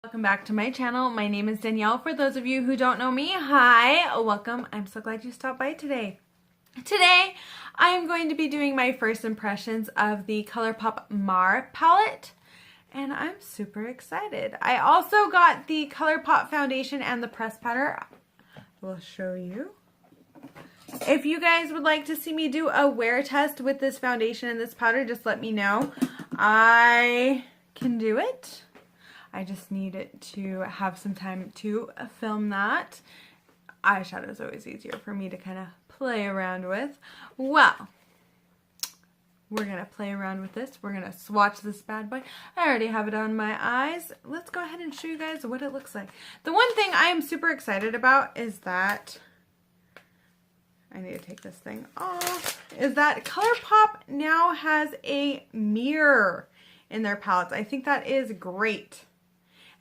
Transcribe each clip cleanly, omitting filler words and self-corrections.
Welcome back to my channel. My name is Danielle. For those of you who don't know me, hi, welcome. I'm so glad you stopped by today. Today, I am going to be doing my first impressions of the Colourpop MAR palette, and I'm super excited. I also got the Colourpop foundation and the press powder. We'll show you. If you guys would like to see me do a wear test with this foundation and this powder, just let me know. I can do it. I just need it to have some time to film that. Eyeshadow is always easier for me to kind of play around with. Well, we're going to play around with this. We're going to swatch this bad boy. I already have it on my eyes. Let's go ahead and show you guys what it looks like. The one thing I am super excited about is that, I need to take this thing off, is that Colourpop now has a mirror in their palettes. I think that is great.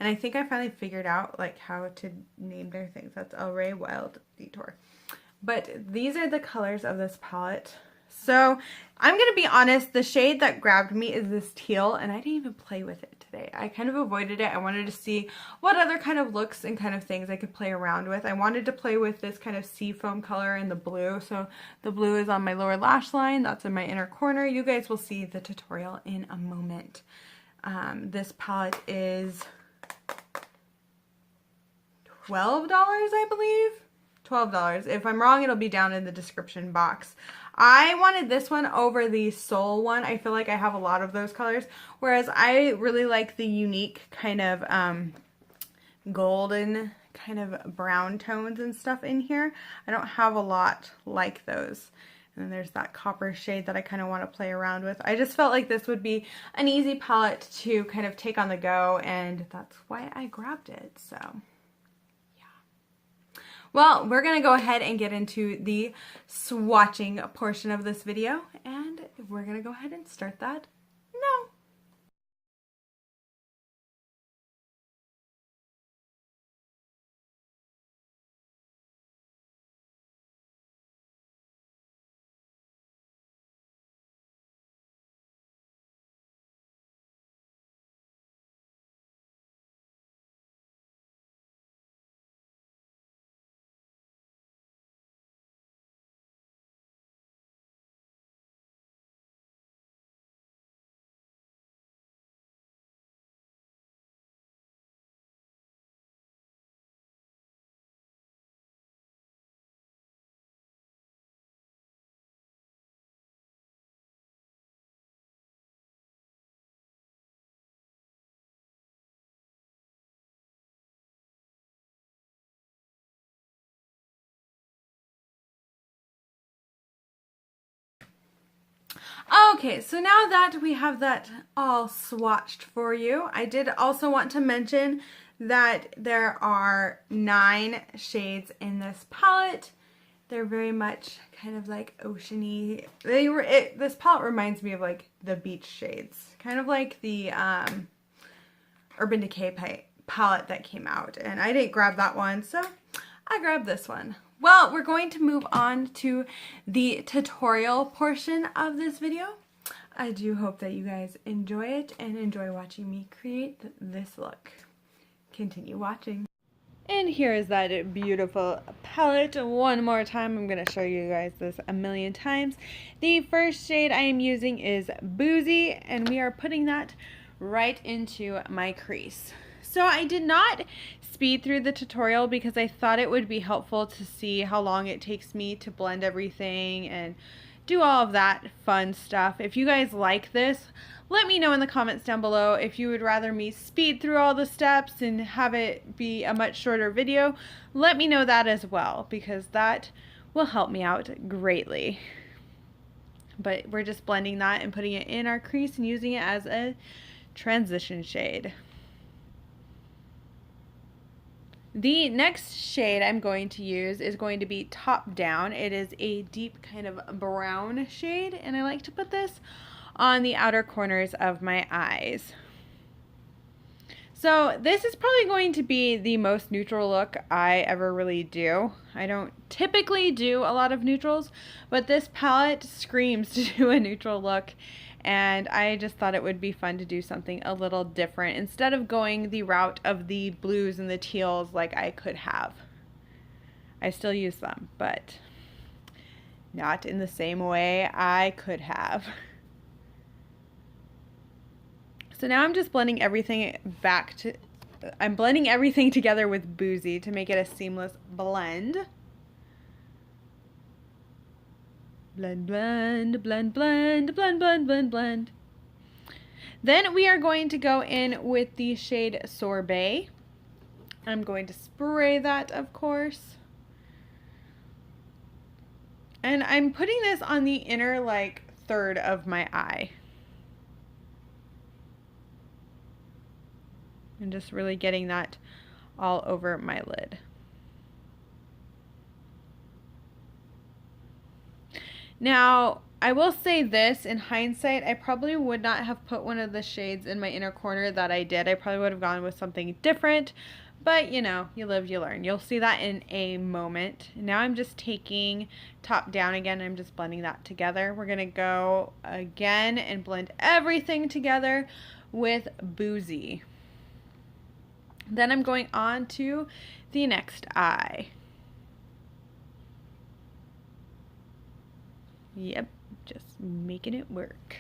And I think I finally figured out like how to name their things. That's El Rey Wild Detour. But these are the colors of this palette. So I'm going to be honest, the shade that grabbed me is this teal, and I didn't even play with it today. I kind of avoided it. I wanted to see what other kind of looks and kind of things I could play around with. I wanted to play with this kind of seafoam color and the blue. So the blue is on my lower lash line. That's in my inner corner. You guys will see the tutorial in a moment. This palette is $12, I believe. $12. If I'm wrong, it'll be down in the description box. I wanted this one over the Soul one. I feel like I have a lot of those colors, whereas I really like the unique kind of golden kind of brown tones and stuff in here. I don't have a lot like those. And then there's that copper shade that I kind of want to play around with. I just felt like this would be an easy palette to kind of take on the go, and that's why I grabbed it. So well, we're going to go ahead and get into the swatching portion of this video, and we're going to go ahead and start that now. Okay, so now that we have that all swatched for you, I did also want to mention that there are 9 shades in this palette. They're very much kind of like oceany. This palette reminds me of like the beach shades, kind of like the Urban Decay palette that came out. And I didn't grab that one, so I grabbed this one. Well, we're going to move on to the tutorial portion of this video. I do hope that you guys enjoy it and enjoy watching me create this look. Continue watching. And here is that beautiful palette. One more time, I'm going to show you guys this a million times. The first shade I am using is Boozy, and we are putting that right into my crease. So I did not speed through the tutorial because I thought it would be helpful to see how long it takes me to blend everything and do all of that fun stuff. If you guys like this, let me know in the comments down below if you would rather me speed through all the steps and have it be a much shorter video. Let me know that as well, because that will help me out greatly. But we're just blending that and putting it in our crease and using it as a transition shade. The next shade I'm going to use is going to be Top Down. It is a deep kind of brown shade, and I like to put this on the outer corners of my eyes. So this is probably going to be the most neutral look I ever really do. I don't typically do a lot of neutrals, but this palette screams to do a neutral look, and I just thought it would be fun to do something a little different instead of going the route of the blues and the teals like I could have. I still use them, but not in the same way I could have. So now I'm just blending everything I'm blending everything together with Bougie to make it a seamless blend. Blend, blend, blend, blend, blend, blend, blend, blend. Then we are going to go in with the shade Sorbet. I'm going to spray that, of course. And I'm putting this on the inner, like, third of my eye. And just really getting that all over my lid. Now, I will say this, in hindsight, I probably would not have put one of the shades in my inner corner that I did. I probably would have gone with something different, but you know, you live, you learn. You'll see that in a moment. Now I'm just taking top down again. I'm just blending that together. We're gonna go again and blend everything together with Bougie. Then I'm going on to the next eye. Yep, just making it work.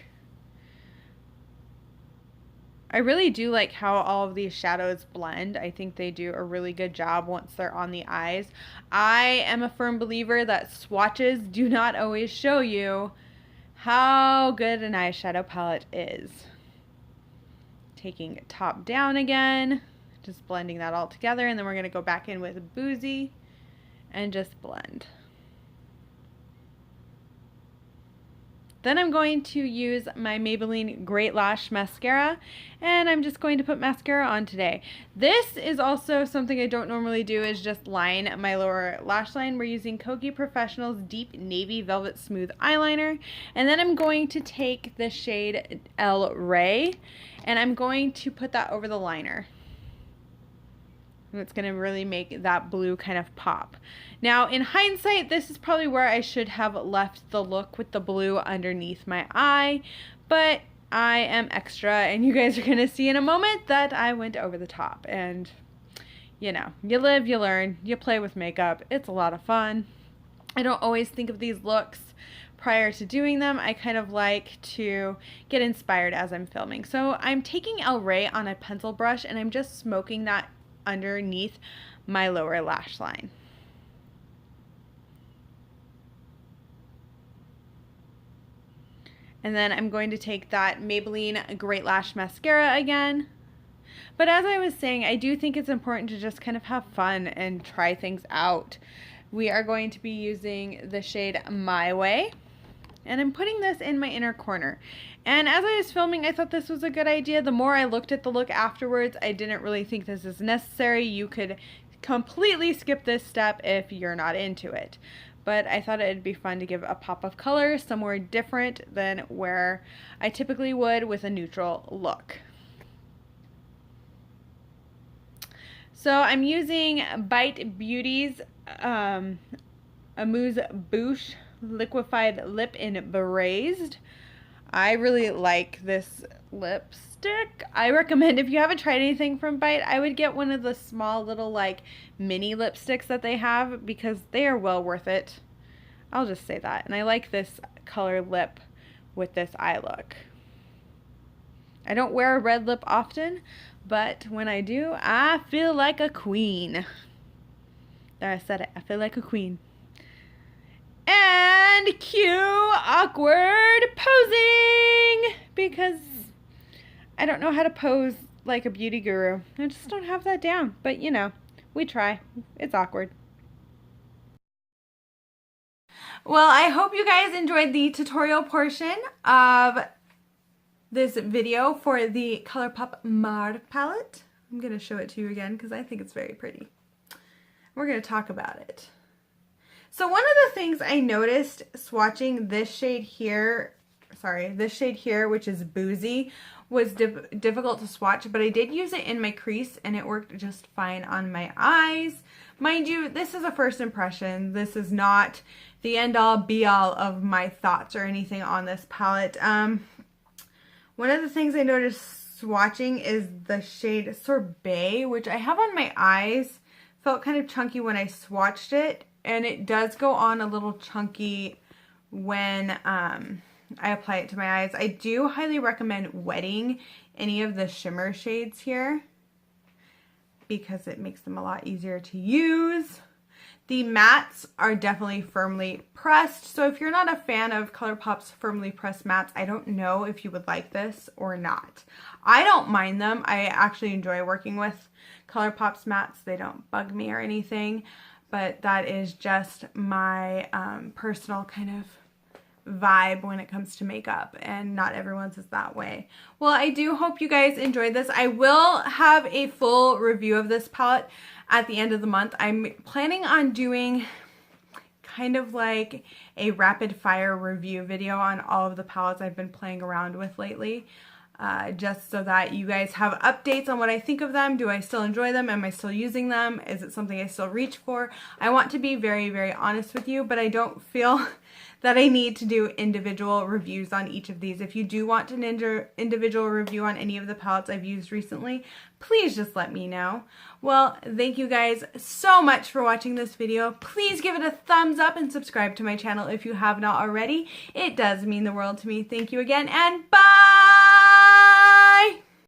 I really do like how all of these shadows blend. I think they do a really good job once they're on the eyes. I am a firm believer that swatches do not always show you how good an eyeshadow palette is. Taking it top down again, just blending that all together, and then we're going to go back in with Bougie and just blend. Then I'm going to use my Maybelline Great Lash Mascara, and I'm just going to put mascara on today. This is also something I don't normally do, is just line my lower lash line. We're using Kokie Professional's Deep Navy Velvet Smooth Eyeliner, and then I'm going to take the shade El Rey, and I'm going to put that over the liner. And it's going to really make that blue kind of pop. Now, in hindsight, this is probably where I should have left the look with the blue underneath my eye, but I am extra, and you guys are going to see in a moment that I went over the top. And, you know, you live, you learn, you play with makeup. It's a lot of fun. I don't always think of these looks prior to doing them. I kind of like to get inspired as I'm filming. So I'm taking El Rey on a pencil brush, and I'm just smoking that underneath my lower lash line. And then I'm going to take that Maybelline Great Lash Mascara again. But as I was saying, I do think it's important to just kind of have fun and try things out. We are going to be using the shade My Way, and I'm putting this in my inner corner. And as I was filming, I thought this was a good idea. The more I looked at the look afterwards, I didn't really think this is necessary. You could completely skip this step if you're not into it. But I thought it'd be fun to give a pop of color somewhere different than where I typically would with a neutral look. So I'm using Bite Beauty's Amuse Bouche Liquefied Lip in Braised. I really like this lipstick. I recommend, if you haven't tried anything from Bite, I would get one of the small little like mini lipsticks that they have, because they are well worth it. I'll just say that. And I like this color lip with this eye look. I don't wear a red lip often, but when I do, I feel like a queen. There, I said it. I feel like a queen. And cue awkward posing, because I don't know how to pose like a beauty guru. I just don't have that down. But you know, we try. It's awkward. Well, I hope you guys enjoyed the tutorial portion of this video for the Colourpop MAR palette. I'm going to show it to you again because I think it's very pretty. We're going to talk about it. So one of the things I noticed swatching this shade here, which is Bougie, was difficult to swatch, but I did use it in my crease and it worked just fine on my eyes. Mind you, this is a first impression. This is not the end-all be-all of my thoughts or anything on this palette. One of the things I noticed swatching is the shade Sorbet, which I have on my eyes. Felt kind of chunky when I swatched it, and it does go on a little chunky when I apply it to my eyes. I do highly recommend wetting any of the shimmer shades here because it makes them a lot easier to use. The mattes are definitely firmly pressed, so if you're not a fan of Colourpop's firmly pressed mattes, I don't know if you would like this or not. I don't mind them. I actually enjoy working with Colourpop's mattes. They don't bug me or anything, but that is just my personal kind of vibe when it comes to makeup, and not everyone's is that way. Well, I do hope you guys enjoyed this. I will have a full review of this palette at the end of the month. I'm planning on doing kind of like a rapid fire review video on all of the palettes I've been playing around with lately. Just so that you guys have updates on what I think of them. Do I still enjoy them? Am I still using them? Is it something I still reach for? I want to be very, very honest with you, but I don't feel that I need to do individual reviews on each of these. If you do want an individual review on any of the palettes I've used recently, please just let me know. Well, thank you guys so much for watching this video. Please give it a thumbs up and subscribe to my channel if you have not already. It does mean the world to me. Thank you again, and bye!